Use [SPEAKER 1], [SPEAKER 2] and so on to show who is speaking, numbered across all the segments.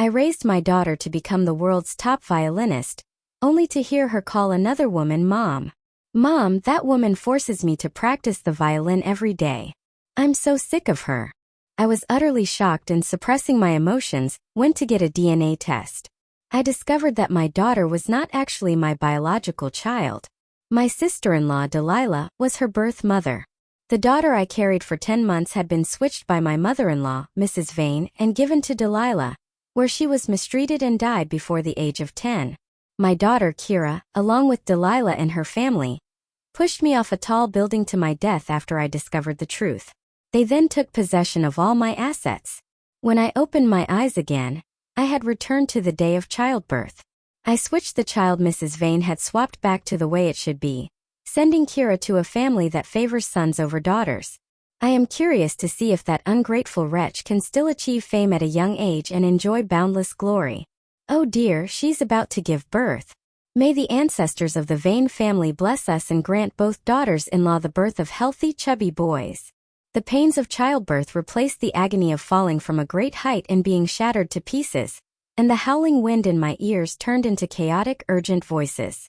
[SPEAKER 1] I raised my daughter to become the world's top violinist, only to hear her call another woman mom. Mom, that woman forces me to practice the violin every day. I'm so sick of her. I was utterly shocked and, suppressing my emotions, went to get a DNA test. I discovered that my daughter was not actually my biological child. My sister-in-law, Delilah, was her birth mother. The daughter I carried for 10 months had been switched by my mother-in-law, Mrs. Vane, and given to Delilah, where she was mistreated and died before the age of 10. My daughter, Kira, along with Delilah and her family, pushed me off a tall building to my death after I discovered the truth. They then took possession of all my assets. When I opened my eyes again, I had returned to the day of childbirth. I switched the child Mrs. Vane had swapped back to the way it should be, sending Kira to a family that favors sons over daughters. I am curious to see if that ungrateful wretch can still achieve fame at a young age and enjoy boundless glory. Oh dear, she's about to give birth. May the ancestors of the Vane family bless us and grant both daughters-in-law the birth of healthy, chubby boys. The pains of childbirth replaced the agony of falling from a great height and being shattered to pieces, and the howling wind in my ears turned into chaotic, urgent voices.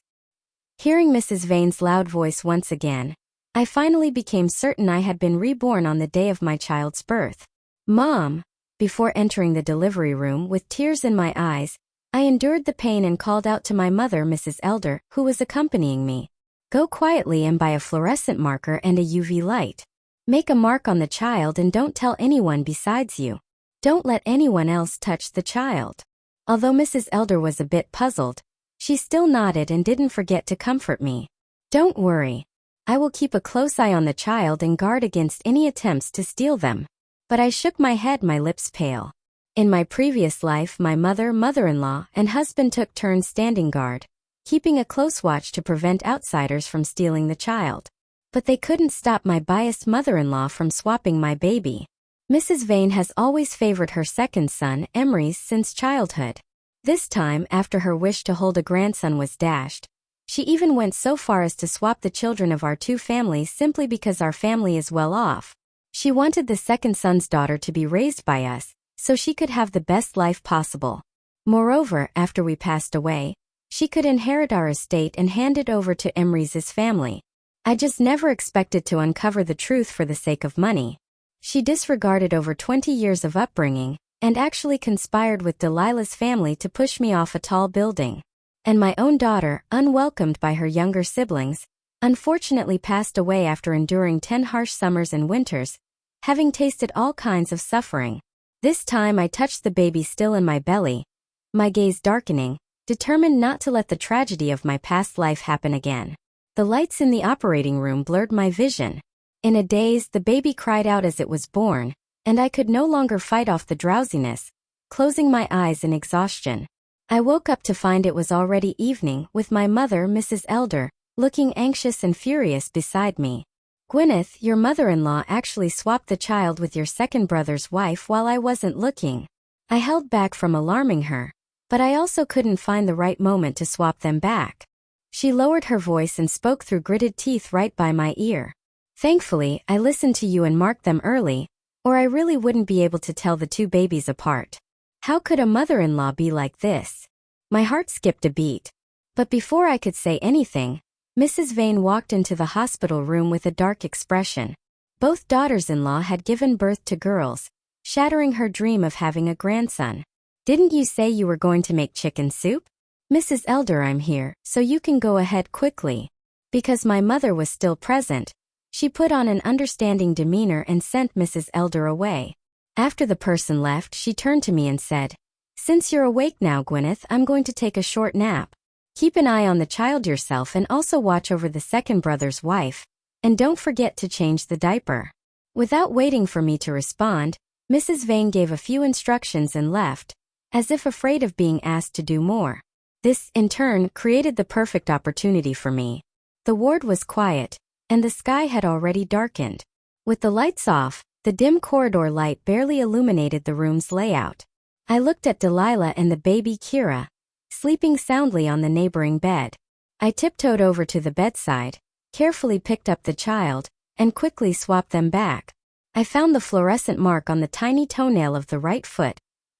[SPEAKER 1] Hearing Mrs. Vane's loud voice once again, I finally became certain I had been reborn on the day of my child's birth. Mom! Before entering the delivery room with tears in my eyes, I endured the pain and called out to my mother, Mrs. Elder, who was accompanying me. Go quietly and buy a fluorescent marker and a UV light. Make a mark on the child and don't tell anyone besides you. Don't let anyone else touch the child. Although Mrs. Elder was a bit puzzled, she still nodded and didn't forget to comfort me. Don't worry. I will keep a close eye on the child and guard against any attempts to steal them. But I shook my head, my lips pale. In my previous life, my mother, mother-in-law, and husband took turns standing guard, keeping a close watch to prevent outsiders from stealing the child. But they couldn't stop my biased mother-in-law from swapping my baby. Mrs. Vane has always favored her second son, Emery's, since childhood. This time, after her wish to hold a grandson was dashed, she even went so far as to swap the children of our two families simply because our family is well off. She wanted the second son's daughter to be raised by us, so she could have the best life possible. Moreover, after we passed away, she could inherit our estate and hand it over to Emery's family. I just never expected to uncover the truth for the sake of money. She disregarded over 20 years of upbringing, and actually conspired with Delilah's family to push me off a tall building. And my own daughter, unwelcomed by her younger siblings, unfortunately passed away after enduring 10 harsh summers and winters, having tasted all kinds of suffering. This time I touched the baby still in my belly, my gaze darkening, determined not to let the tragedy of my past life happen again. The lights in the operating room blurred my vision. In a daze, the baby cried out as it was born, and I could no longer fight off the drowsiness, closing my eyes in exhaustion. I woke up to find it was already evening, with my mother, Mrs. Elder, looking anxious and furious beside me. Gwyneth, your mother-in-law actually swapped the child with your second brother's wife while I wasn't looking. I held back from alarming her, but I also couldn't find the right moment to swap them back. She lowered her voice and spoke through gritted teeth right by my ear. Thankfully, I listened to you and marked them early, or I really wouldn't be able to tell the two babies apart. How could a mother-in-law be like this? My heart skipped a beat. But before I could say anything, Mrs. Vane walked into the hospital room with a dark expression. Both daughters-in-law had given birth to girls, shattering her dream of having a grandson. Didn't you say you were going to make chicken soup? Mrs. Elder, I'm here, so you can go ahead quickly. Because my mother was still present, she put on an understanding demeanor and sent Mrs. Elder away. After the person left, she turned to me and said, "Since you're awake now, Gwyneth, I'm going to take a short nap. Keep an eye on the child yourself and also watch over the second brother's wife, and don't forget to change the diaper." Without waiting for me to respond, Mrs. Vane gave a few instructions and left, as if afraid of being asked to do more. This, in turn, created the perfect opportunity for me. The ward was quiet, and the sky had already darkened. With the lights off, the dim corridor light barely illuminated the room's layout. I looked at Delilah and the baby Kira, sleeping soundly on the neighboring bed. I tiptoed over to the bedside, carefully picked up the child, and quickly swapped them back. I found the fluorescent mark on the tiny toenail of the right foot,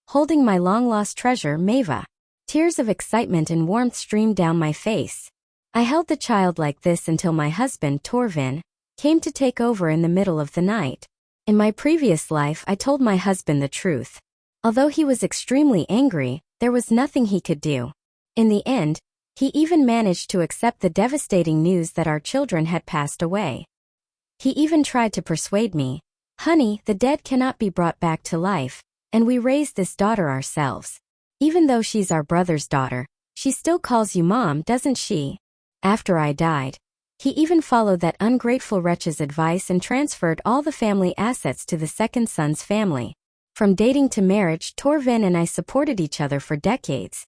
[SPEAKER 1] holding my long-lost treasure, Mava. Tears of excitement and warmth streamed down my face. I held the child like this until my husband, Torvin, came to take over in the middle of the night. In my previous life, I told my husband the truth. Although he was extremely angry, there was nothing he could do. In the end, he even managed to accept the devastating news that our children had passed away. He even tried to persuade me, "Honey, the dead cannot be brought back to life, and we raised this daughter ourselves. Even though she's our brother's daughter, she still calls you Mom, doesn't she?" After I died, he even followed that ungrateful wretch's advice and transferred all the family assets to the second son's family. From dating to marriage, Torvin and I supported each other for decades.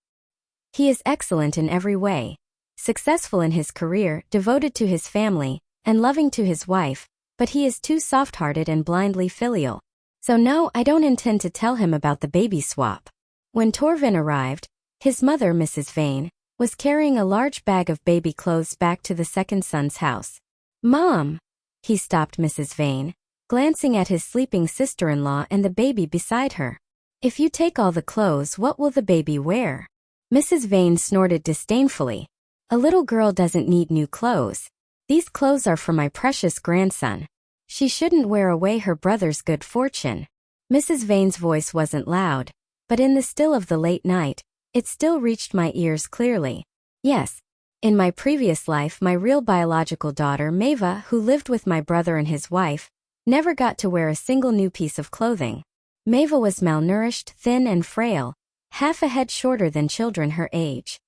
[SPEAKER 1] He is excellent in every way, successful in his career, devoted to his family, and loving to his wife, but he is too soft-hearted and blindly filial. So no, I don't intend to tell him about the baby swap. When Torvin arrived, his mother, Mrs. Vane, was carrying a large bag of baby clothes back to the second son's house. "Mom!" He stopped Mrs. Vane, glancing at his sleeping sister-in-law and the baby beside her. "If you take all the clothes, what will the baby wear?" Mrs. Vane snorted disdainfully. "A little girl doesn't need new clothes. These clothes are for my precious grandson. She shouldn't wear away her brother's good fortune." Mrs. Vane's voice wasn't loud, but in the still of the late night, it still reached my ears clearly. Yes, in my previous life, my real biological daughter, Mava, who lived with my brother and his wife, never got to wear a single new piece of clothing. Mava was malnourished, thin and frail, half a head shorter than children her age.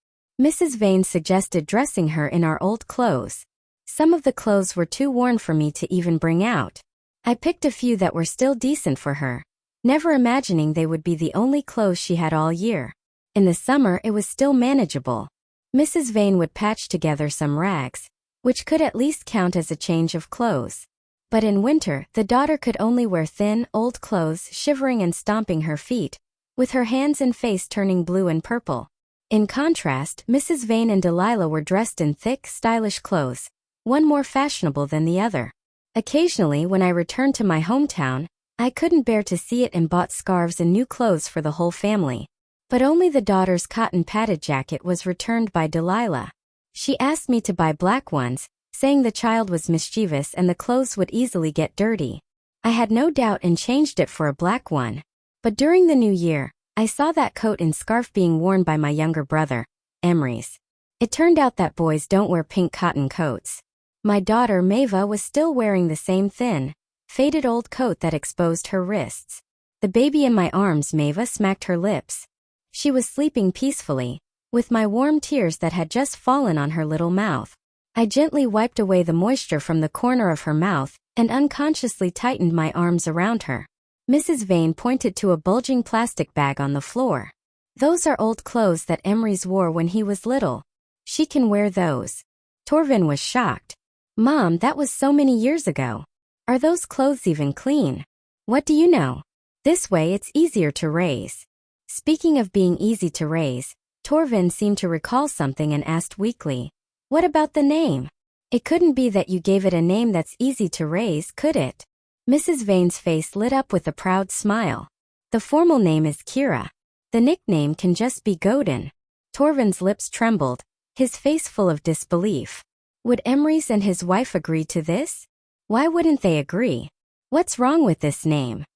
[SPEAKER 1] Mrs. Vane suggested dressing her in our old clothes. Some of the clothes were too worn for me to even bring out. I picked a few that were still decent for her, never imagining they would be the only clothes she had all year. In the summer, it was still manageable. Mrs. Vane would patch together some rags, which could at least count as a change of clothes. But in winter, the daughter could only wear thin, old clothes, shivering and stomping her feet, with her hands and face turning blue and purple. In contrast, Mrs. Vane and Delilah were dressed in thick, stylish clothes, one more fashionable than the other. Occasionally, when I returned to my hometown, I couldn't bear to see it and bought scarves and new clothes for the whole family. But only the daughter's cotton padded jacket was returned by Delilah. She asked me to buy black ones, saying the child was mischievous and the clothes would easily get dirty. I had no doubt and changed it for a black one. But during the new year, I saw that coat and scarf being worn by my younger brother, Emery's. It turned out that boys don't wear pink cotton coats. My daughter, Mava, was still wearing the same thin, faded old coat that exposed her wrists. The baby in my arms, Mava smacked her lips. She was sleeping peacefully, with my warm tears that had just fallen on her little mouth. I gently wiped away the moisture from the corner of her mouth and unconsciously tightened my arms around her. Mrs. Vane pointed to a bulging plastic bag on the floor. "Those are old clothes that Emery's wore when he was little. She can wear those." Torvin was shocked. "Mom, that was so many years ago. Are those clothes even clean?" "What do you know? This way it's easier to raise." Speaking of being easy to raise, Torvin seemed to recall something and asked weakly, "What about the name? It couldn't be that you gave it a name that's easy to raise, could it?" Mrs. Vane's face lit up with a proud smile. "The formal name is Kira. The nickname can just be Godin." Torvin's lips trembled, his face full of disbelief. Would Emery's and his wife agree to this? Why wouldn't they agree? What's wrong with this name?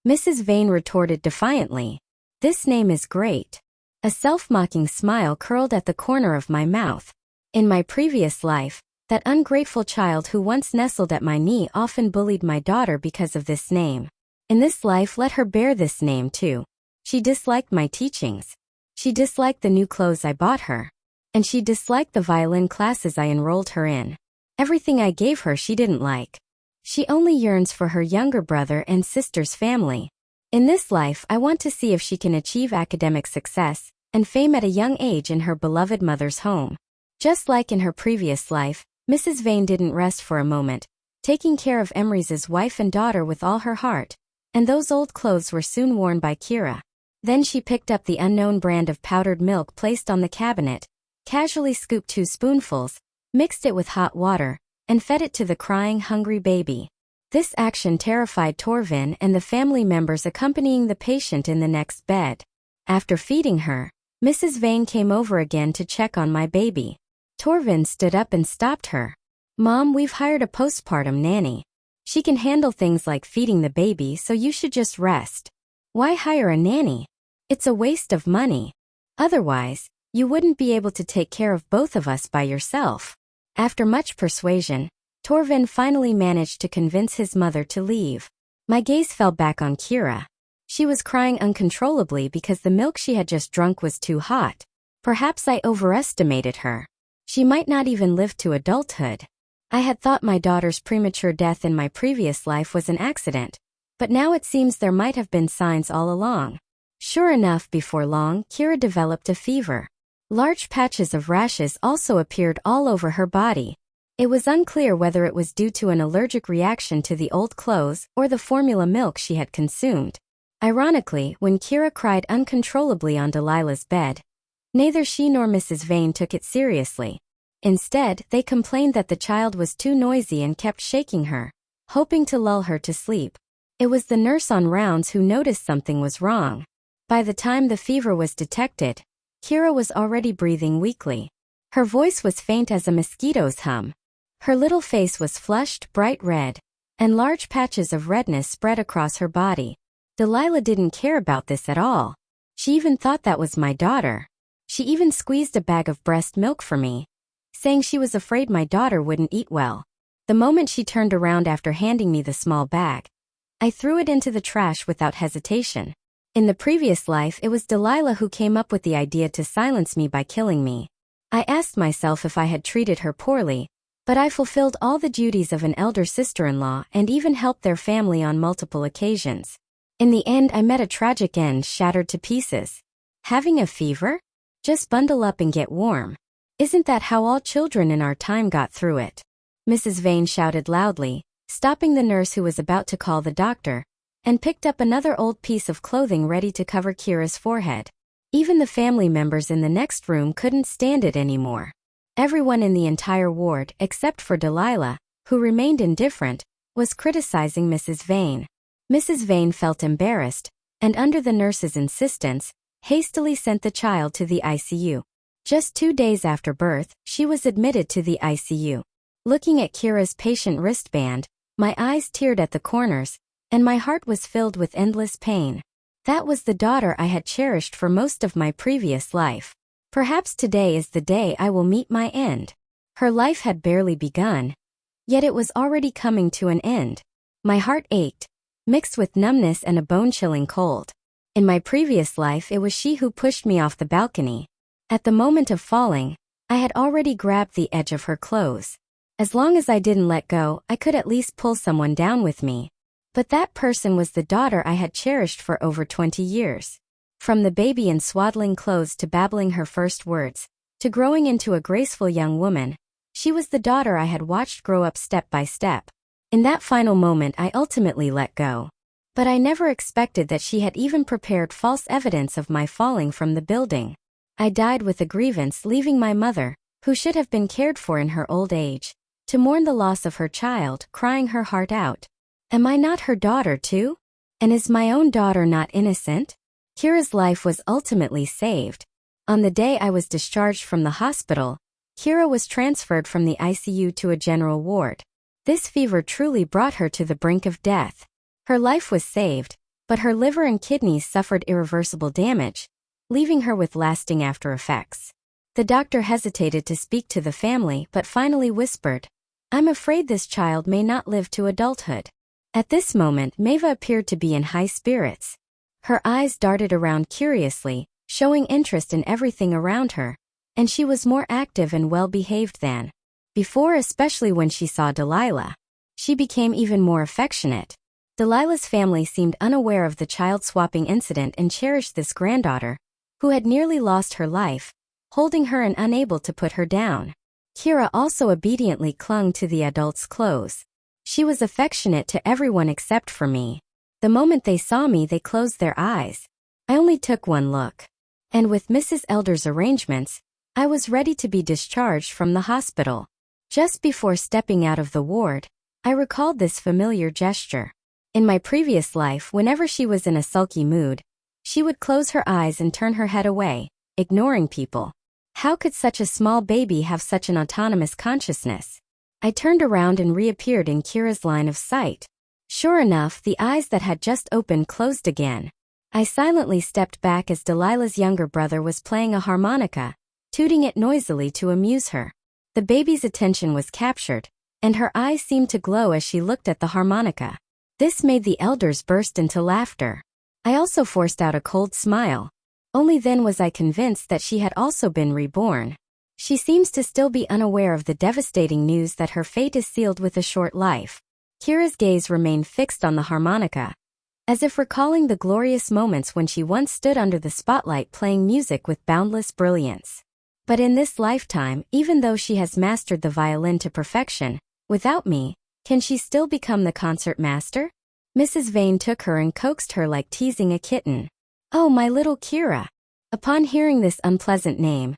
[SPEAKER 1] Mrs. Vane retorted defiantly. "This name is great." A self-mocking smile curled at the corner of my mouth. In my previous life, that ungrateful child who once nestled at my knee often bullied my daughter because of this name. In this life, let her bear this name too. She disliked my teachings. She disliked the new clothes I bought her. And she disliked the violin classes I enrolled her in. Everything I gave her she didn't like. She only yearns for her younger brother and sister's family. In this life, I want to see if she can achieve academic success and fame at a young age in her beloved mother's home. Just like in her previous life, Mrs. Vane didn't rest for a moment, taking care of Emery's wife and daughter with all her heart, and those old clothes were soon worn by Kira. Then she picked up the unknown brand of powdered milk placed on the cabinet, casually scooped 2 spoonfuls, mixed it with hot water, and fed it to the crying, hungry baby. This action terrified Torvin and the family members accompanying the patient in the next bed. After feeding her, Mrs. Vane came over again to check on my baby. Torvin stood up and stopped her. "Mom, we've hired a postpartum nanny. She can handle things like feeding the baby, so you should just rest. Why hire a nanny? It's a waste of money. Otherwise, you wouldn't be able to take care of both of us by yourself." After much persuasion, Torvin finally managed to convince his mother to leave. My gaze fell back on Kira. She was crying uncontrollably because the milk she had just drunk was too hot. Perhaps I overestimated her. She might not even live to adulthood. I had thought my daughter's premature death in my previous life was an accident, but now it seems there might have been signs all along. Sure enough, before long, Kira developed a fever. Large patches of rashes also appeared all over her body. It was unclear whether it was due to an allergic reaction to the old clothes or the formula milk she had consumed. Ironically, when Kira cried uncontrollably on Delilah's bed, neither she nor Mrs. Vane took it seriously. Instead, they complained that the child was too noisy and kept shaking her, hoping to lull her to sleep. It was the nurse on rounds who noticed something was wrong. By the time the fever was detected, Kira was already breathing weakly. Her voice was faint as a mosquito's hum. Her little face was flushed, bright red, and large patches of redness spread across her body. Delilah didn't care about this at all. She even thought that was my daughter. She even squeezed a bag of breast milk for me, saying she was afraid my daughter wouldn't eat well. The moment she turned around after handing me the small bag, I threw it into the trash without hesitation. In the previous life, it was Delilah who came up with the idea to silence me by killing me. I asked myself if I had treated her poorly, but I fulfilled all the duties of an elder sister-in-law and even helped their family on multiple occasions. In the end, I met a tragic end, shattered to pieces. Having a fever? Just bundle up and get warm. Isn't that how all children in our time got through it? Mrs. Vane shouted loudly, stopping the nurse who was about to call the doctor, and picked up another old piece of clothing ready to cover Kira's forehead. Even the family members in the next room couldn't stand it anymore. Everyone in the entire ward, except for Delilah, who remained indifferent, was criticizing Mrs. Vane. Mrs. Vane felt embarrassed, and under the nurse's insistence, hastily sent the child to the ICU. Just 2 days after birth, she was admitted to the ICU. Looking at Kira's patient wristband, my eyes teared at the corners, and my heart was filled with endless pain. That was the daughter I had cherished for most of my previous life. Perhaps today is the day I will meet my end. Her life had barely begun, yet it was already coming to an end. My heart ached, mixed with numbness and a bone-chilling cold. In my previous life, it was she who pushed me off the balcony. At the moment of falling, I had already grabbed the edge of her clothes. As long as I didn't let go, I could at least pull someone down with me. But that person was the daughter I had cherished for over 20 years. From the baby in swaddling clothes to babbling her first words, to growing into a graceful young woman, she was the daughter I had watched grow up step by step. In that final moment, I ultimately let go. But I never expected that she had even prepared false evidence of my falling from the building. I died with a grievance, leaving my mother, who should have been cared for in her old age, to mourn the loss of her child, crying her heart out. Am I not her daughter too? And is my own daughter not innocent? Kira's life was ultimately saved. On the day I was discharged from the hospital, Kira was transferred from the ICU to a general ward. This fever truly brought her to the brink of death. Her life was saved, but her liver and kidneys suffered irreversible damage, leaving her with lasting after effects. The doctor hesitated to speak to the family but finally whispered, "I'm afraid this child may not live to adulthood." At this moment, Maeva appeared to be in high spirits. Her eyes darted around curiously, showing interest in everything around her, and she was more active and well-behaved than before, especially when she saw Delilah. She became even more affectionate. Delilah's family seemed unaware of the child-swapping incident and cherished this granddaughter, who had nearly lost her life, holding her and unable to put her down. Kira also obediently clung to the adult's clothes. She was affectionate to everyone except for me. The moment they saw me, they closed their eyes. I only took one look. And with Mrs. Elder's arrangements, I was ready to be discharged from the hospital. Just before stepping out of the ward, I recalled this familiar gesture. In my previous life, whenever she was in a sulky mood, she would close her eyes and turn her head away, ignoring people. How could such a small baby have such an autonomous consciousness? I turned around and reappeared in Kira's line of sight. Sure enough, the eyes that had just opened closed again. I silently stepped back as Delilah's younger brother was playing a harmonica, tooting it noisily to amuse her. The baby's attention was captured, and her eyes seemed to glow as she looked at the harmonica. This made the elders burst into laughter. I also forced out a cold smile. Only then was I convinced that she had also been reborn. She seems to still be unaware of the devastating news that her fate is sealed with a short life. Kira's gaze remained fixed on the harmonica, as if recalling the glorious moments when she once stood under the spotlight playing music with boundless brilliance. But in this lifetime, even though she has mastered the violin to perfection, without me, can she still become the concert master? Mrs. Vane took her and coaxed her like teasing a kitten. Oh, my little Kira. Upon hearing this unpleasant name,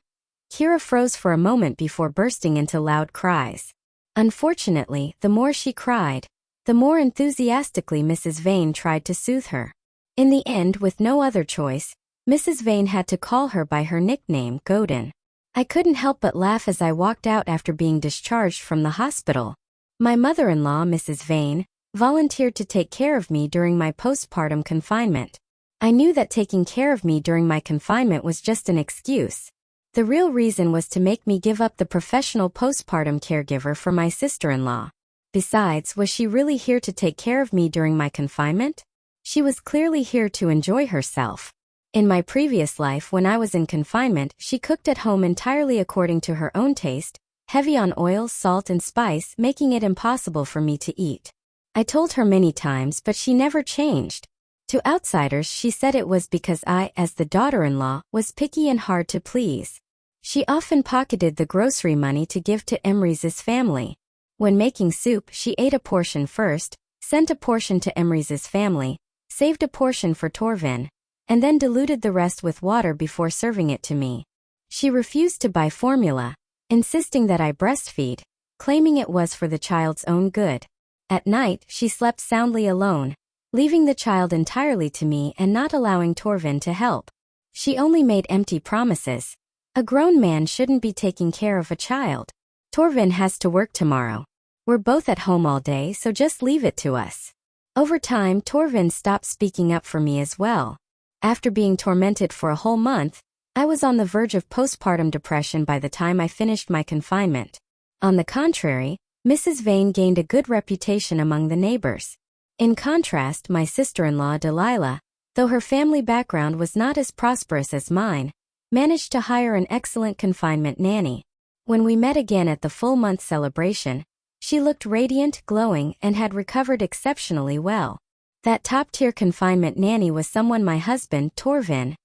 [SPEAKER 1] Kira froze for a moment before bursting into loud cries. Unfortunately, the more she cried, the more enthusiastically Mrs. Vane tried to soothe her. In the end, with no other choice, Mrs. Vane had to call her by her nickname, Godin. I couldn't help but laugh as I walked out after being discharged from the hospital. My mother-in-law, Mrs. Vane, volunteered to take care of me during my postpartum confinement. I knew that taking care of me during my confinement was just an excuse. The real reason was to make me give up the professional postpartum caregiver for my sister-in-law. Besides, was she really here to take care of me during my confinement? She was clearly here to enjoy herself. In my previous life, when I was in confinement, she cooked at home entirely according to her own taste, heavy on oil, salt and spice, making it impossible for me to eat. I told her many times, but she never changed. To outsiders, she said it was because I, as the daughter-in-law, was picky and hard to please. She often pocketed the grocery money to give to Emrys' family. When making soup, she ate a portion first, sent a portion to Emrys' family, saved a portion for Torvin, and then diluted the rest with water before serving it to me. She refused to buy formula, insisting that I breastfeed, claiming it was for the child's own good. At night, she slept soundly alone, leaving the child entirely to me and not allowing Torvin to help. She only made empty promises. A grown man shouldn't be taking care of a child. Torvin has to work tomorrow. We're both at home all day, so just leave it to us. Over time, Torvin stopped speaking up for me as well. After being tormented for a whole month, I was on the verge of postpartum depression by the time I finished my confinement. On the contrary, Mrs. Vane gained a good reputation among the neighbors. In contrast, my sister-in-law Delilah, though her family background was not as prosperous as mine, managed to hire an excellent confinement nanny. When we met again at the full-month celebration, she looked radiant, glowing, and had recovered exceptionally well. That top-tier confinement nanny was someone my husband, Torvin,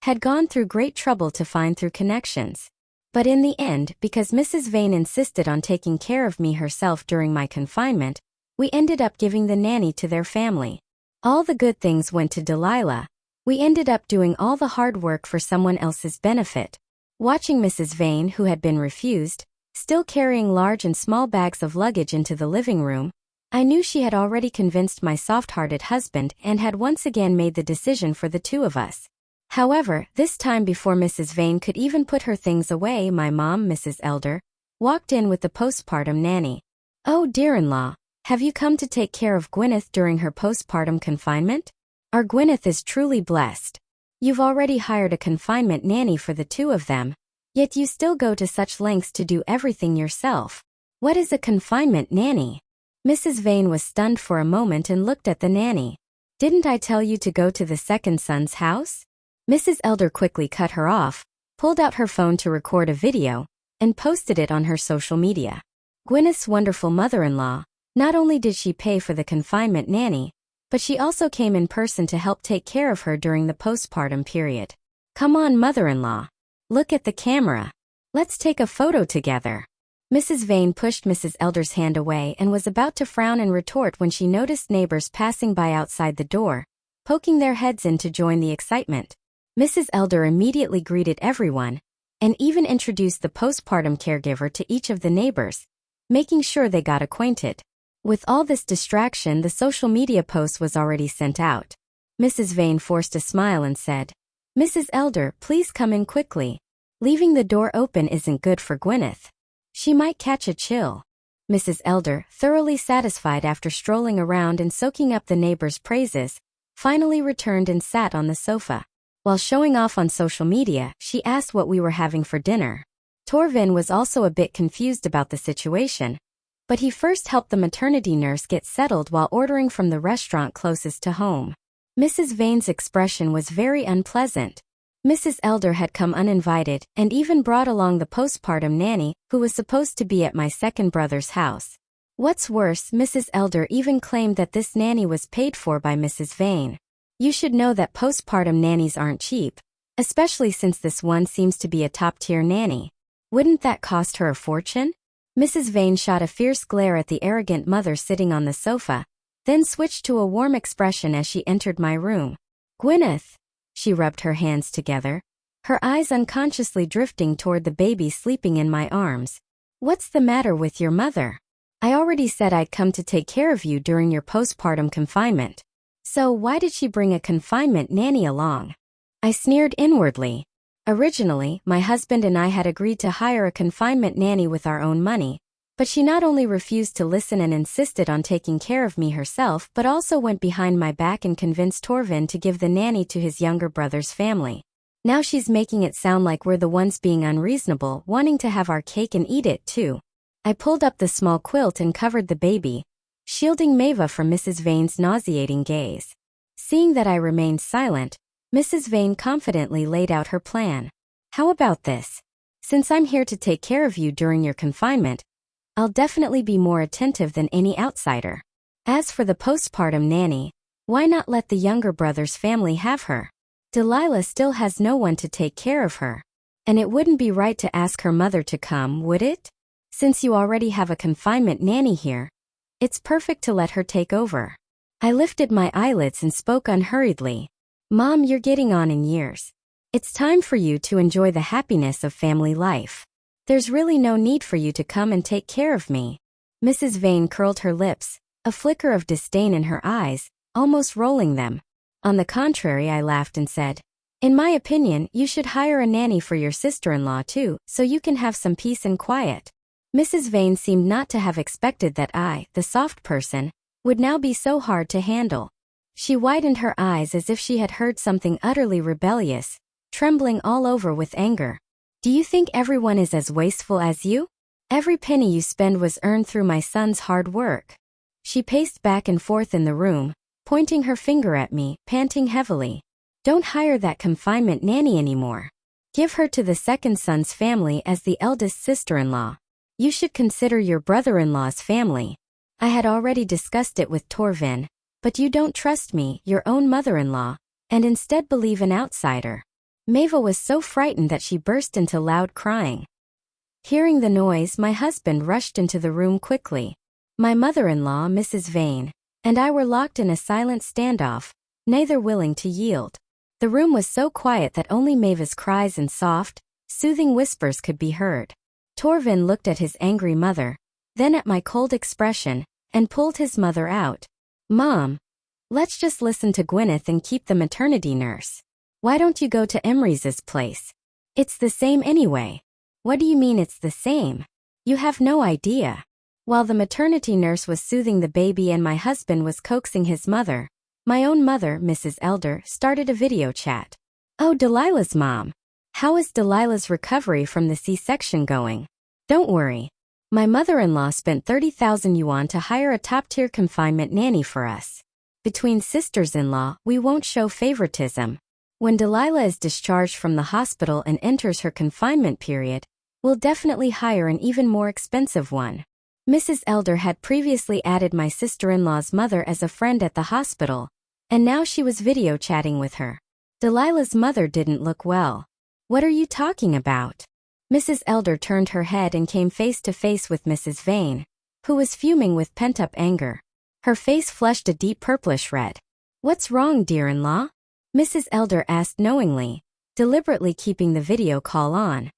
[SPEAKER 1] had gone through great trouble to find through connections. But in the end, because Mrs. Vane insisted on taking care of me herself during my confinement, we ended up giving the nanny to their family. All the good things went to Delilah. We ended up doing all the hard work for someone else's benefit. Watching Mrs. Vane, who had been refused, still carrying large and small bags of luggage into the living room, I knew she had already convinced my soft-hearted husband and had once again made the decision for the two of us. However, this time before Mrs. Vane could even put her things away, my mom, Mrs. Elder, walked in with the postpartum nanny. "Oh, dear-in-law, have you come to take care of Gwyneth during her postpartum confinement? Our Gwyneth is truly blessed. You've already hired a confinement nanny for the two of them, yet you still go to such lengths to do everything yourself. What is a confinement nanny?" Mrs. Vane was stunned for a moment and looked at the nanny. "Didn't I tell you to go to the second son's house?" Mrs. Elder quickly cut her off, pulled out her phone to record a video, and posted it on her social media. Gwyneth's wonderful mother-in-law, not only did she pay for the confinement nanny, but she also came in person to help take care of her during the postpartum period. "Come on, mother-in-law. Look at the camera. Let's take a photo together." Mrs. Vane pushed Mrs. Elder's hand away and was about to frown and retort when she noticed neighbors passing by outside the door, poking their heads in to join the excitement. Mrs. Elder immediately greeted everyone, and even introduced the postpartum caregiver to each of the neighbors, making sure they got acquainted. With all this distraction, the social media post was already sent out. Mrs. Vane forced a smile and said, "Mrs. Elder, please come in quickly. Leaving the door open isn't good for Gwyneth. She might catch a chill." Mrs. Elder, thoroughly satisfied after strolling around and soaking up the neighbors' praises, finally returned and sat on the sofa. While showing off on social media, she asked what we were having for dinner. Torvin was also a bit confused about the situation, but he first helped the maternity nurse get settled while ordering from the restaurant closest to home. Mrs. Vane's expression was very unpleasant. Mrs. Elder had come uninvited and even brought along the postpartum nanny, who was supposed to be at my second brother's house. What's worse, Mrs. Elder even claimed that this nanny was paid for by Mrs. Vane. You should know that postpartum nannies aren't cheap, especially since this one seems to be a top-tier nanny. Wouldn't that cost her a fortune? Mrs. Vane shot a fierce glare at the arrogant mother sitting on the sofa, then switched to a warm expression as she entered my room. "Gwyneth." She rubbed her hands together, her eyes unconsciously drifting toward the baby sleeping in my arms. "What's the matter with your mother? I already said I'd come to take care of you during your postpartum confinement. So why did she bring a confinement nanny along?" I sneered inwardly. Originally, my husband and I had agreed to hire a confinement nanny with our own money, but she not only refused to listen and insisted on taking care of me herself but also went behind my back and convinced Torvin to give the nanny to his younger brother's family. Now she's making it sound like we're the ones being unreasonable, wanting to have our cake and eat it too. I pulled up the small quilt and covered the baby, shielding Maeva from Mrs. Vane's nauseating gaze. Seeing that I remained silent, Mrs. Vane confidently laid out her plan. "How about this? Since I'm here to take care of you during your confinement, I'll definitely be more attentive than any outsider. As for the postpartum nanny, why not let the younger brother's family have her? Delilah still has no one to take care of her. And it wouldn't be right to ask her mother to come, would it? Since you already have a confinement nanny here, it's perfect to let her take over." I lifted my eyelids and spoke unhurriedly. "Mom, you're getting on in years. It's time for you to enjoy the happiness of family life. There's really no need for you to come and take care of me." Mrs. Vane curled her lips, a flicker of disdain in her eyes, almost rolling them. On the contrary, I laughed and said, "In my opinion, you should hire a nanny for your sister-in-law too, so you can have some peace and quiet." Mrs. Vane seemed not to have expected that I, the soft person, would now be so hard to handle. She widened her eyes as if she had heard something utterly rebellious, trembling all over with anger. "Do you think everyone is as wasteful as you? Every penny you spend was earned through my son's hard work." She paced back and forth in the room, pointing her finger at me, panting heavily. "Don't hire that confinement nanny anymore. Give her to the second son's family as the eldest sister-in-law. You should consider your brother-in-law's family. I had already discussed it with Torvin, but you don't trust me, your own mother-in-law, and instead believe an outsider." Maeva was so frightened that she burst into loud crying. Hearing the noise, my husband rushed into the room quickly. My mother-in-law, Mrs. Vane, and I were locked in a silent standoff, neither willing to yield. The room was so quiet that only Maeva's cries and soft, soothing whispers could be heard. Torvin looked at his angry mother, then at my cold expression, and pulled his mother out. "Mom, let's just listen to Gwyneth and keep the maternity nurse. Why don't you go to Emery's place? It's the same anyway." "What do you mean it's the same? You have no idea." While the maternity nurse was soothing the baby and my husband was coaxing his mother, my own mother, Mrs. Elder, started a video chat. "Oh, Delilah's mom. How is Delilah's recovery from the C-section going?" "Don't worry. My mother-in-law spent 30,000 yuan to hire a top-tier confinement nanny for us. Between sisters-in-law, we won't show favoritism. When Delilah is discharged from the hospital and enters her confinement period, we'll definitely hire an even more expensive one." Mrs. Elder had previously added my sister-in-law's mother as a friend at the hospital, and now she was video chatting with her. Delilah's mother didn't look well. "What are you talking about?" Mrs. Elder turned her head and came face to face with Mrs. Vane, who was fuming with pent-up anger. Her face flushed a deep purplish red. "What's wrong, dear-in-law?" Mrs. Elder asked knowingly, deliberately keeping the video call on.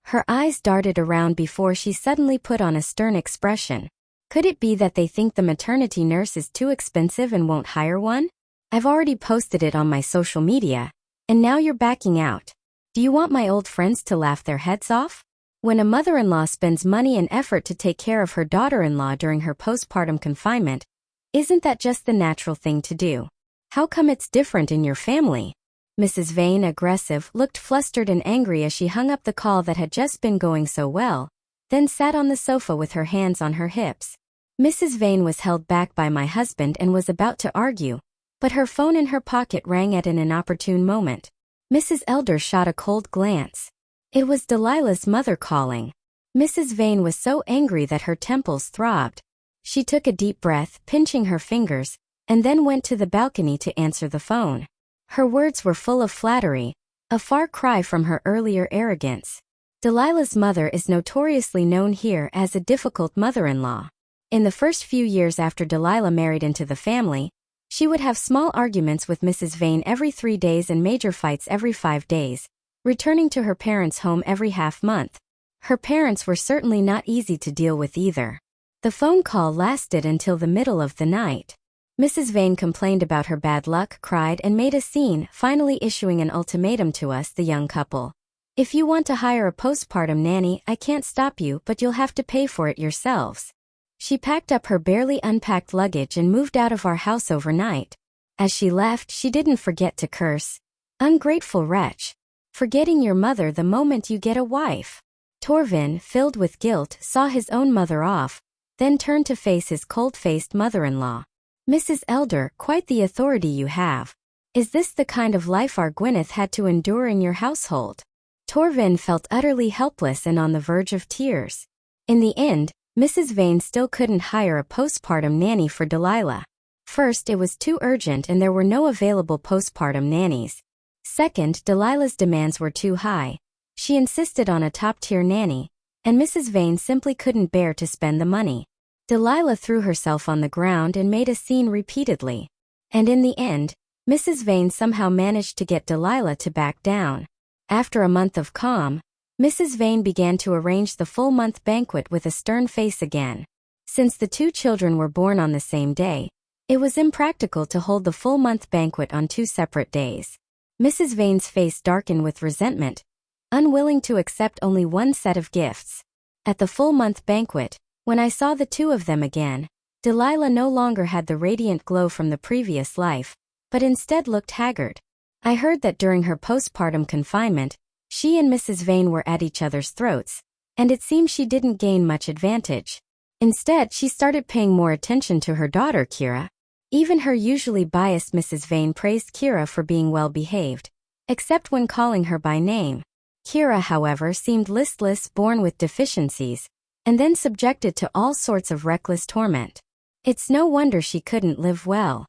[SPEAKER 1] Her eyes darted around before she suddenly put on a stern expression. Could it be that they think the maternity nurse is too expensive and won't hire one? I've already posted it on my social media, and now you're backing out. Do you want my old friends to laugh their heads off? When a mother-in-law spends money and effort to take care of her daughter-in-law during her postpartum confinement, isn't that just the natural thing to do? How come it's different in your family? Mrs. Vane, aggressive, looked flustered and angry as she hung up the call that had just been going so well, then sat on the sofa with her hands on her hips. Mrs. Vane was held back by my husband and was about to argue, but her phone in her pocket rang at an inopportune moment. Mrs. Elder shot a cold glance. It was Delilah's mother calling. Mrs. Vane was so angry that her temples throbbed. She took a deep breath, pinching her fingers, and then went to the balcony to answer the phone. Her words were full of flattery, a far cry from her earlier arrogance. Delilah's mother is notoriously known here as a difficult mother-in-law. In the first few years after Delilah married into the family, she would have small arguments with Mrs. Vane every 3 days and major fights every 5 days, returning to her parents' home every half-month. Her parents were certainly not easy to deal with either. The phone call lasted until the middle of the night. Mrs. Vane complained about her bad luck, cried, and made a scene, finally issuing an ultimatum to us, the young couple. If you want to hire a postpartum nanny, I can't stop you, but you'll have to pay for it yourselves. She packed up her barely unpacked luggage and moved out of our house overnight. As she left, she didn't forget to curse. Ungrateful wretch. Forgetting your mother the moment you get a wife. Torvin, filled with guilt, saw his own mother off, then turned to face his cold-faced mother-in-law. Mrs. Elder, quite the authority you have. Is this the kind of life our Gwyneth had to endure in your household? Torvin felt utterly helpless and on the verge of tears. In the end, Mrs. Vane still couldn't hire a postpartum nanny for Delilah. First, it was too urgent and there were no available postpartum nannies. Second, Delilah's demands were too high. She insisted on a top-tier nanny, and Mrs. Vane simply couldn't bear to spend the money. Delilah threw herself on the ground and made a scene repeatedly. And in the end, Mrs. Vane somehow managed to get Delilah to back down. After a month of calm, Mrs. Vane began to arrange the full-month banquet with a stern face again. Since the 2 children were born on the same day, it was impractical to hold the full-month banquet on 2 separate days. Mrs. Vane's face darkened with resentment, unwilling to accept only one set of gifts. At the full-month banquet, when I saw the 2 of them again, Delilah no longer had the radiant glow from the previous life, but instead looked haggard. I heard that during her postpartum confinement, she and Mrs. Vane were at each other's throats, and it seemed she didn't gain much advantage. Instead, she started paying more attention to her daughter Kira. Even her usually biased Mrs. Vane praised Kira for being well-behaved, except when calling her by name. Kira, however, seemed listless, born with deficiencies, and then subjected to all sorts of reckless torment. It's no wonder she couldn't live well.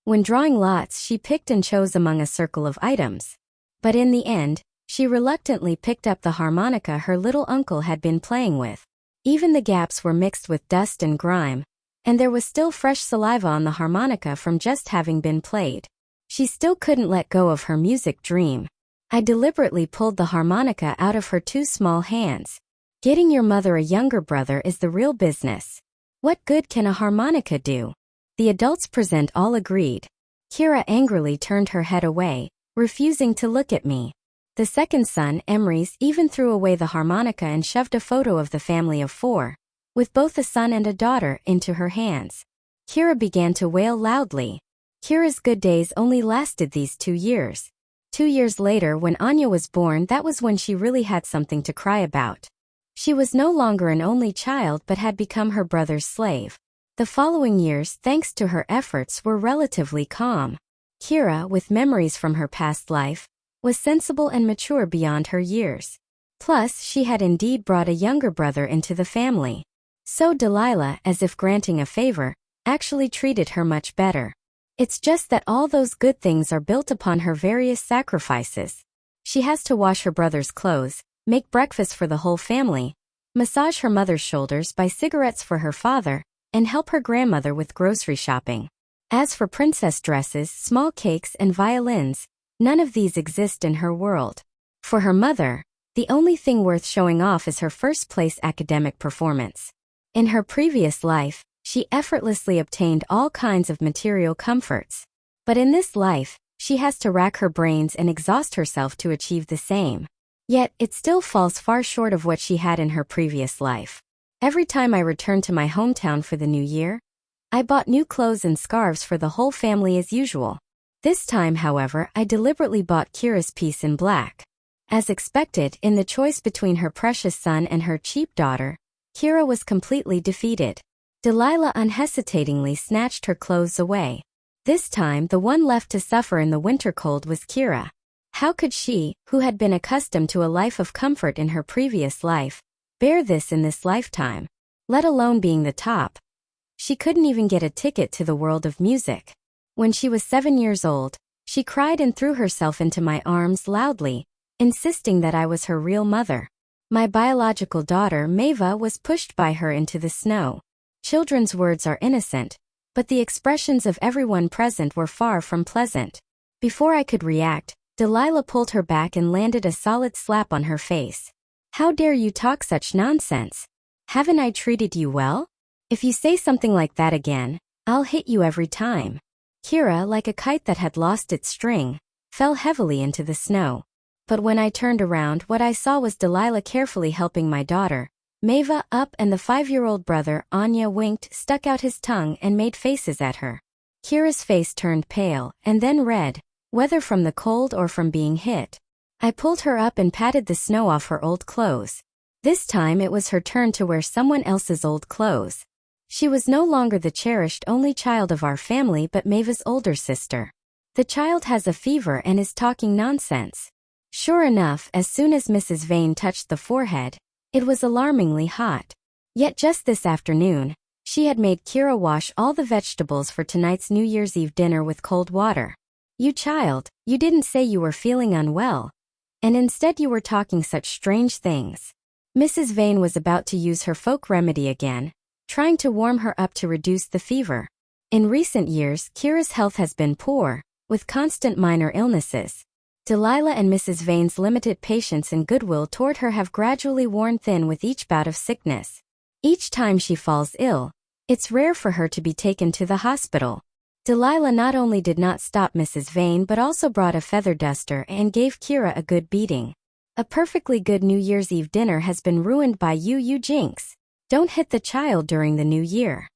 [SPEAKER 1] When drawing lots, she picked and chose among a circle of items. But in the end, she reluctantly picked up the harmonica her little uncle had been playing with. Even the gaps were mixed with dust and grime, and there was still fresh saliva on the harmonica from just having been played. She still couldn't let go of her music dream. I deliberately pulled the harmonica out of her 2 small hands. Getting your mother a younger brother is the real business. What good can a harmonica do? The adults present all agreed. Kira angrily turned her head away, refusing to look at me. The second son, Emery's, even threw away the harmonica and shoved a photo of the family of 4, with both a son and a daughter, into her hands. Kira began to wail loudly. Kira's good days only lasted these 2 years. 2 years later, when Anya was born, that was when she really had something to cry about. She was no longer an only child but had become her brother's slave. The following years, thanks to her efforts, were relatively calm. Kira, with memories from her past life, was sensible and mature beyond her years. Plus, she had indeed brought a younger brother into the family. So Delilah, as if granting a favor, actually treated her much better. It's just that all those good things are built upon her various sacrifices. She has to wash her brother's clothes, make breakfast for the whole family, massage her mother's shoulders, buy cigarettes for her father, and help her grandmother with grocery shopping. As for princess dresses, small cakes, and violins, none of these exist in her world. For her mother, the only thing worth showing off is her first-place academic performance. In her previous life, she effortlessly obtained all kinds of material comforts. But in this life, she has to rack her brains and exhaust herself to achieve the same. Yet, it still falls far short of what she had in her previous life. Every time I returned to my hometown for the new year, I bought new clothes and scarves for the whole family as usual. This time, however, I deliberately bought Kira's piece in black. As expected, in the choice between her precious son and her cheap daughter, Kira was completely defeated. Delilah unhesitatingly snatched her clothes away. This time, the one left to suffer in the winter cold was Kira. How could she, who had been accustomed to a life of comfort in her previous life, bear this in this lifetime? Let alone being the top. She couldn't even get a ticket to the world of music. When she was 7 years old, she cried and threw herself into my arms loudly, insisting that I was her real mother. My biological daughter, Mava, was pushed by her into the snow. Children's words are innocent, but the expressions of everyone present were far from pleasant. Before I could react, Delilah pulled her back and landed a solid slap on her face. How dare you talk such nonsense? Haven't I treated you well? If you say something like that again, I'll hit you every time. Kira, like a kite that had lost its string, fell heavily into the snow. But when I turned around, what I saw was Delilah carefully helping my daughter, Mava, up, and the 5-year-old brother, Anya, winked, stuck out his tongue, and made faces at her. Kira's face turned pale, and then red, whether from the cold or from being hit. I pulled her up and patted the snow off her old clothes. This time it was her turn to wear someone else's old clothes. She was no longer the cherished only child of our family but Mava's older sister. The child has a fever and is talking nonsense. Sure enough, as soon as Mrs. Vane touched the forehead, it was alarmingly hot. Yet just this afternoon, she had made Kira wash all the vegetables for tonight's New Year's Eve dinner with cold water. You child, you didn't say you were feeling unwell. And instead you were talking such strange things. Mrs. Vane was about to use her folk remedy again, trying to warm her up to reduce the fever. In recent years, Kira's health has been poor, with constant minor illnesses. Delilah and Mrs. Vane's limited patience and goodwill toward her have gradually worn thin with each bout of sickness. Each time she falls ill, it's rare for her to be taken to the hospital. Delilah not only did not stop Mrs. Vane but also brought a feather duster and gave Kira a good beating. A perfectly good New Year's Eve dinner has been ruined by you jinx. Don't hit the child during the new year.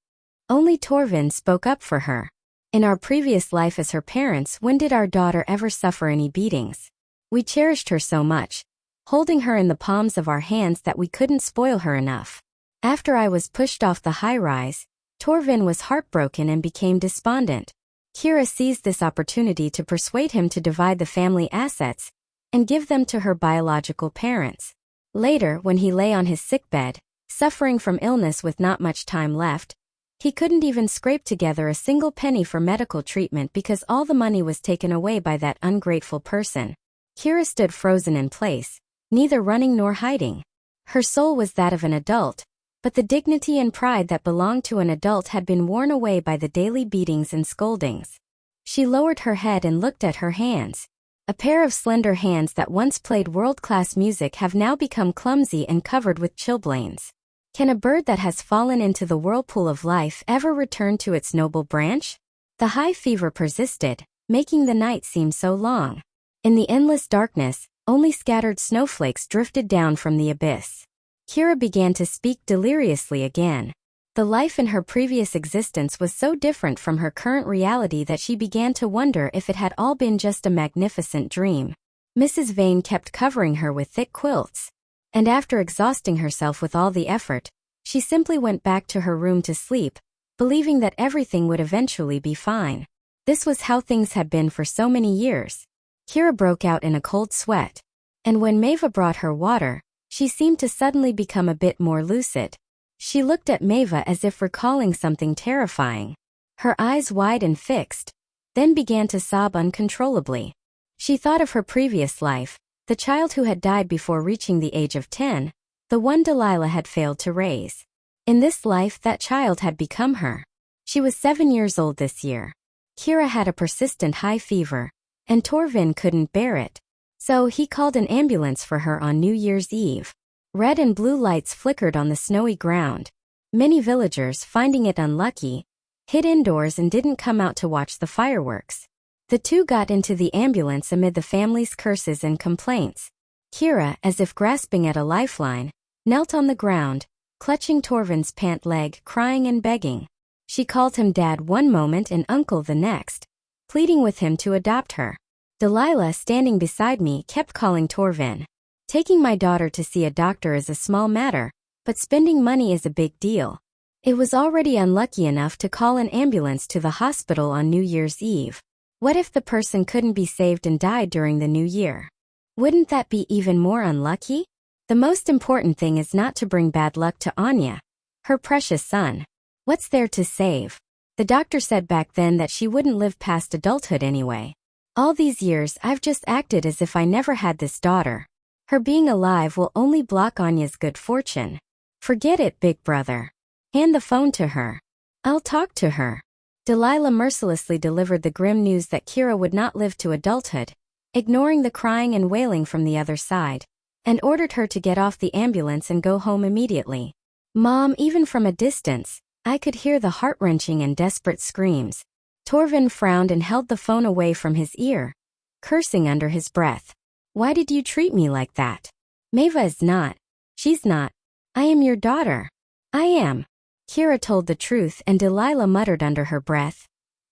[SPEAKER 1] Only Torvin spoke up for her. In our previous life as her parents, when did our daughter ever suffer any beatings? We cherished her so much, holding her in the palms of our hands, that we couldn't spoil her enough. After I was pushed off the high-rise, Torvin was heartbroken and became despondent. Kira seized this opportunity to persuade him to divide the family assets and give them to her biological parents. Later, when he lay on his sickbed, suffering from illness with not much time left, he couldn't even scrape together a single penny for medical treatment because all the money was taken away by that ungrateful person. Kira stood frozen in place, neither running nor hiding. Her soul was that of an adult, but the dignity and pride that belonged to an adult had been worn away by the daily beatings and scoldings. She lowered her head and looked at her hands. A pair of slender hands that once played world-class music have now become clumsy and covered with chilblains. Can a bird that has fallen into the whirlpool of life ever return to its noble branch? The high fever persisted, making the night seem so long. In the endless darkness, only scattered snowflakes drifted down from the abyss. Kira began to speak deliriously again. The life in her previous existence was so different from her current reality that she began to wonder if it had all been just a magnificent dream. Mrs. Vane kept covering her with thick quilts. And after exhausting herself with all the effort, she simply went back to her room to sleep, believing that everything would eventually be fine. This was how things had been for so many years. Kira broke out in a cold sweat. And when Mava brought her water, she seemed to suddenly become a bit more lucid. She looked at Mava as if recalling something terrifying. Her eyes wide and fixed, then began to sob uncontrollably. She thought of her previous life, the child who had died before reaching the age of 10, the one Delilah had failed to raise. In this life, that child had become her. She was 7 years old this year. Kira had a persistent high fever, and Torvin couldn't bear it. So he called an ambulance for her on New Year's Eve. Red and blue lights flickered on the snowy ground. Many villagers, finding it unlucky, hid indoors and didn't come out to watch the fireworks. The two got into the ambulance amid the family's curses and complaints. Kira, as if grasping at a lifeline, knelt on the ground, clutching Torvin's pant leg, crying and begging. She called him Dad one moment and Uncle the next, pleading with him to adopt her. Delilah, standing beside me, kept calling Torvin. Taking my daughter to see a doctor is a small matter, but spending money is a big deal. It was already unlucky enough to call an ambulance to the hospital on New Year's Eve. What if the person couldn't be saved and died during the new year? Wouldn't that be even more unlucky? The most important thing is not to bring bad luck to Anya, her precious son. What's there to save? The doctor said back then that she wouldn't live past adulthood anyway. All these years I've just acted as if I never had this daughter. Her being alive will only block Anya's good fortune. Forget it, big brother. Hand the phone to her. I'll talk to her. Delilah mercilessly delivered the grim news that Kira would not live to adulthood, ignoring the crying and wailing from the other side, and ordered her to get off the ambulance and go home immediately. Mom, even from a distance, I could hear the heart-wrenching and desperate screams. Torvin frowned and held the phone away from his ear, cursing under his breath. Why did you treat me like that? Maeva is not. She's not. I am your daughter. I am. Kira told the truth and Delilah muttered under her breath.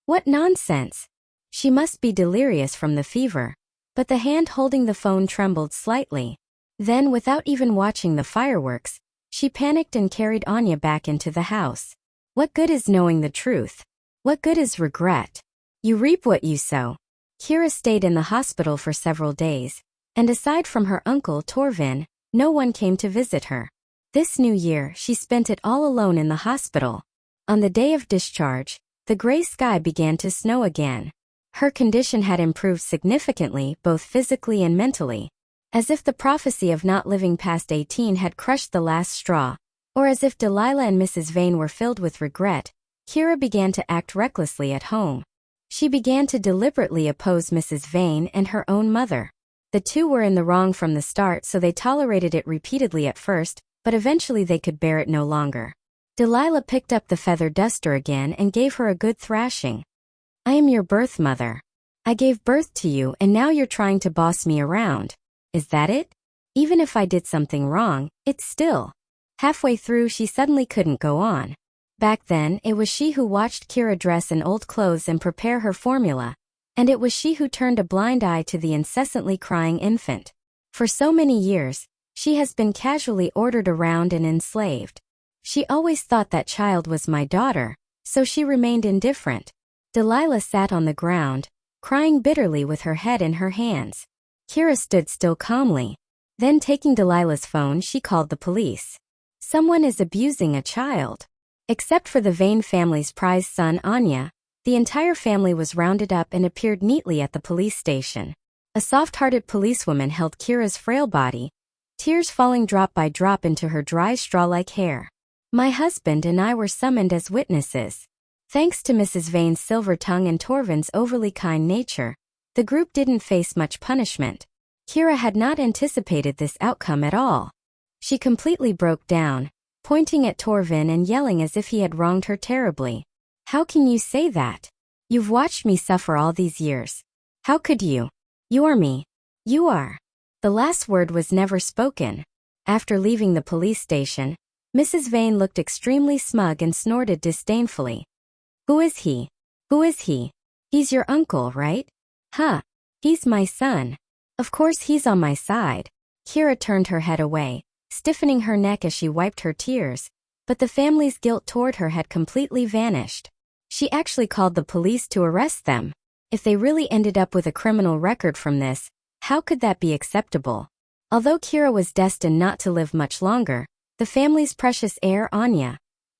[SPEAKER 1] What nonsense. She must be delirious from the fever. But the hand holding the phone trembled slightly. Then, without even watching the fireworks, she panicked and carried Anya back into the house. What good is knowing the truth? What good is regret? You reap what you sow. Kira stayed in the hospital for several days, and aside from her uncle Torvin, no one came to visit her. This new year, she spent it all alone in the hospital. On the day of discharge, the gray sky began to snow again. Her condition had improved significantly, both physically and mentally. As if the prophecy of not living past 18 had crushed the last straw, or as if Delilah and Mrs. Vane were filled with regret, Kira began to act recklessly at home. She began to deliberately oppose Mrs. Vane and her own mother. The two were in the wrong from the start, so they tolerated it repeatedly at first, but eventually they could bear it no longer. Delilah picked up the feather duster again and gave her a good thrashing. I am your birth mother. I gave birth to you and now you're trying to boss me around. Is that it? Even if I did something wrong, it's still. Halfway through she suddenly couldn't go on. Back then, it was she who watched Kira dress in old clothes and prepare her formula, and it was she who turned a blind eye to the incessantly crying infant. For so many years, she has been casually ordered around and enslaved. She always thought that child was my daughter, so she remained indifferent. Delilah sat on the ground, crying bitterly with her head in her hands. Kira stood still calmly. Then taking Delilah's phone, she called the police. Someone is abusing a child. Except for the Vane family's prized son Anya, the entire family was rounded up and appeared neatly at the police station. A soft-hearted policewoman held Kira's frail body, tears falling drop by drop into her dry straw-like hair. My husband and I were summoned as witnesses. Thanks to Mrs. Vane's silver tongue and Torvin's overly kind nature, the group didn't face much punishment. Kira had not anticipated this outcome at all. She completely broke down, pointing at Torvin and yelling as if he had wronged her terribly. How can you say that? You've watched me suffer all these years. How could you? You're me. You are. The last word was never spoken. After leaving the police station, Mrs. Vane looked extremely smug and snorted disdainfully. Who is he? Who is he? He's your uncle, right? Huh. He's my son. Of course he's on my side. Kira turned her head away, stiffening her neck as she wiped her tears, but the family's guilt toward her had completely vanished. She actually called the police to arrest them. If they really ended up with a criminal record from this, how could that be acceptable? Although Kira was destined not to live much longer, the family's precious heir, Anya,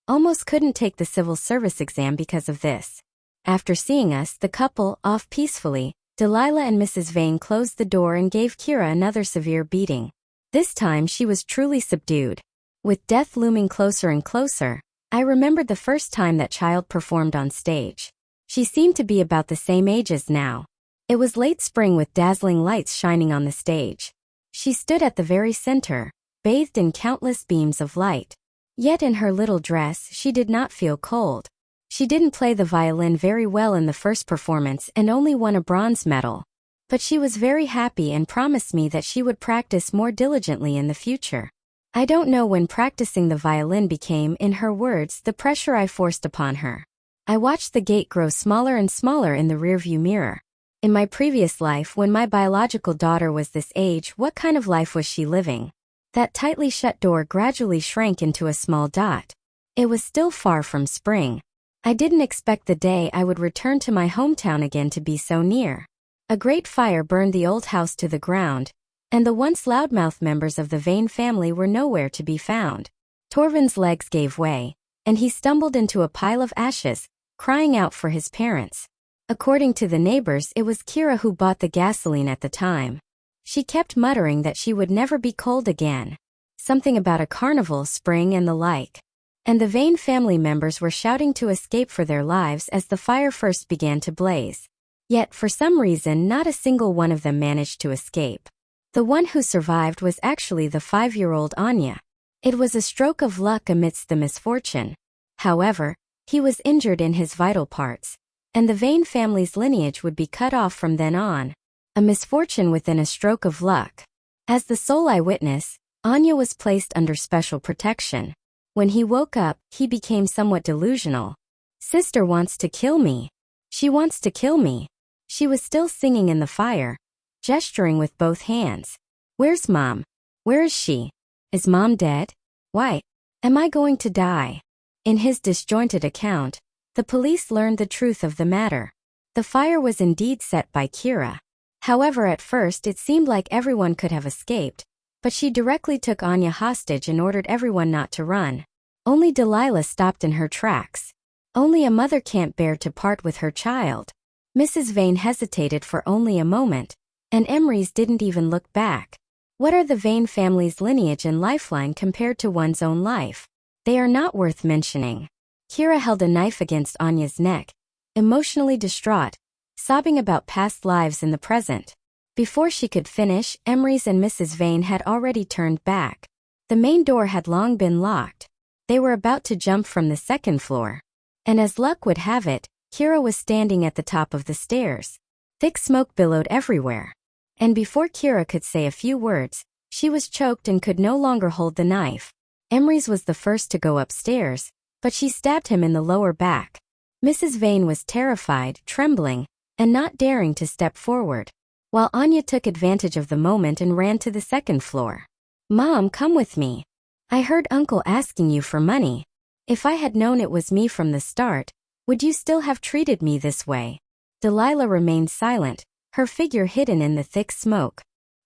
[SPEAKER 1] almost couldn't take the civil service exam because of this. After seeing us, the couple, off peacefully, Delilah and Mrs. Vane closed the door and gave Kira another severe beating. This time she was truly subdued. With death looming closer and closer, I remembered the first time that child performed on stage. She seemed to be about the same age as now. It was late spring with dazzling lights shining on the stage. She stood at the very center, bathed in countless beams of light. Yet in her little dress she did not feel cold. She didn't play the violin very well in the first performance and only won a bronze medal. But she was very happy and promised me that she would practice more diligently in the future. I don't know when practicing the violin became, in her words, the pressure I forced upon her. I watched the gate grow smaller and smaller in the rearview mirror. In my previous life, when my biological daughter was this age, what kind of life was she living? That tightly shut door gradually shrank into a small dot. It was still far from spring. I didn't expect the day I would return to my hometown again to be so near. A great fire burned the old house to the ground, and the once loudmouth members of the Vane family were nowhere to be found. Torvin's legs gave way, and he stumbled into a pile of ashes, crying out for his parents. According to the neighbors, it was Kira who bought the gasoline at the time. She kept muttering that she would never be cold again. Something about a carnival, spring and the like. And the Vane family members were shouting to escape for their lives as the fire first began to blaze. Yet, for some reason, not a single one of them managed to escape. The one who survived was actually the 5-year-old Anya. It was a stroke of luck amidst the misfortune. However, he was injured in his vital parts, and the Vane family's lineage would be cut off from then on. A misfortune within a stroke of luck. As the sole eyewitness, Anya was placed under special protection. When he woke up, he became somewhat delusional. "Sister wants to kill me. She wants to kill me." She was still singing in the fire, gesturing with both hands. "Where's Mom? Where is she? Is Mom dead? Why? Am I going to die?" In his disjointed account, the police learned the truth of the matter. The fire was indeed set by Kira. However, at first it seemed like everyone could have escaped, but she directly took Anya hostage and ordered everyone not to run. Only Delilah stopped in her tracks. Only a mother can't bear to part with her child. Mrs. Vane hesitated for only a moment, and Emery's didn't even look back. What are the Vane family's lineage and lifeline compared to one's own life? They are not worth mentioning. Kira held a knife against Anya's neck, emotionally distraught, sobbing about past lives in the present. Before she could finish, Emery's and Mrs. Vane had already turned back. The main door had long been locked. They were about to jump from the second floor. And as luck would have it, Kira was standing at the top of the stairs. Thick smoke billowed everywhere. And before Kira could say a few words, she was choked and could no longer hold the knife. Emery's was the first to go upstairs, but she stabbed him in the lower back. Mrs. Vane was terrified, trembling, and not daring to step forward, while Anya took advantage of the moment and ran to the second floor. "Mom, come with me. I heard Uncle asking you for money. If I had known it was me from the start, would you still have treated me this way?" Delilah remained silent, her figure hidden in the thick smoke.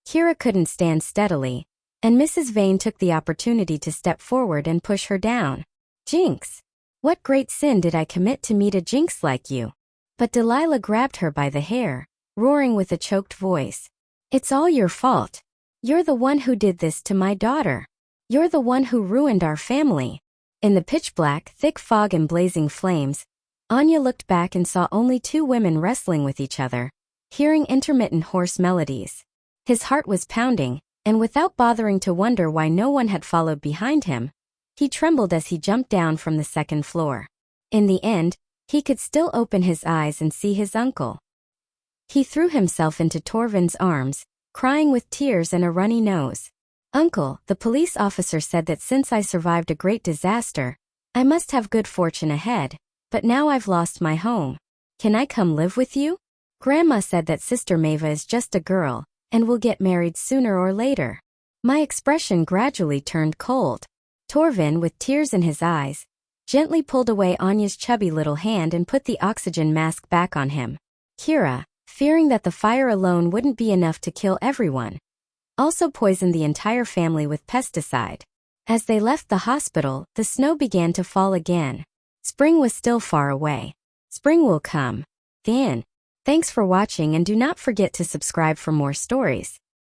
[SPEAKER 1] Kira couldn't stand steadily, and Mrs. Vane took the opportunity to step forward and push her down. "Jinx! What great sin did I commit to meet a jinx like you?" But Delilah grabbed her by the hair, roaring with a choked voice. "It's all your fault. You're the one who did this to my daughter. You're the one who ruined our family." In the pitch-black, thick fog and blazing flames, Anya looked back and saw only two women wrestling with each other, hearing intermittent hoarse melodies. His heart was pounding, and without bothering to wonder why no one had followed behind him, he trembled as he jumped down from the second floor. In the end, he could still open his eyes and see his uncle. He threw himself into Torvin's arms, crying with tears and a runny nose. "Uncle, the police officer said that since I survived a great disaster, I must have good fortune ahead, but now I've lost my home. Can I come live with you? Grandma said that Sister Mava is just a girl, and will get married sooner or later." My expression gradually turned cold. Torvin, with tears in his eyes, gently pulled away Anya's chubby little hand and put the oxygen mask back on him. Kira, fearing that the fire alone wouldn't be enough to kill everyone, also poisoned the entire family with pesticide. As they left the hospital, the snow began to fall again. Spring was still far away. Spring will come. The end. Thanks for watching and do not forget to subscribe for more stories.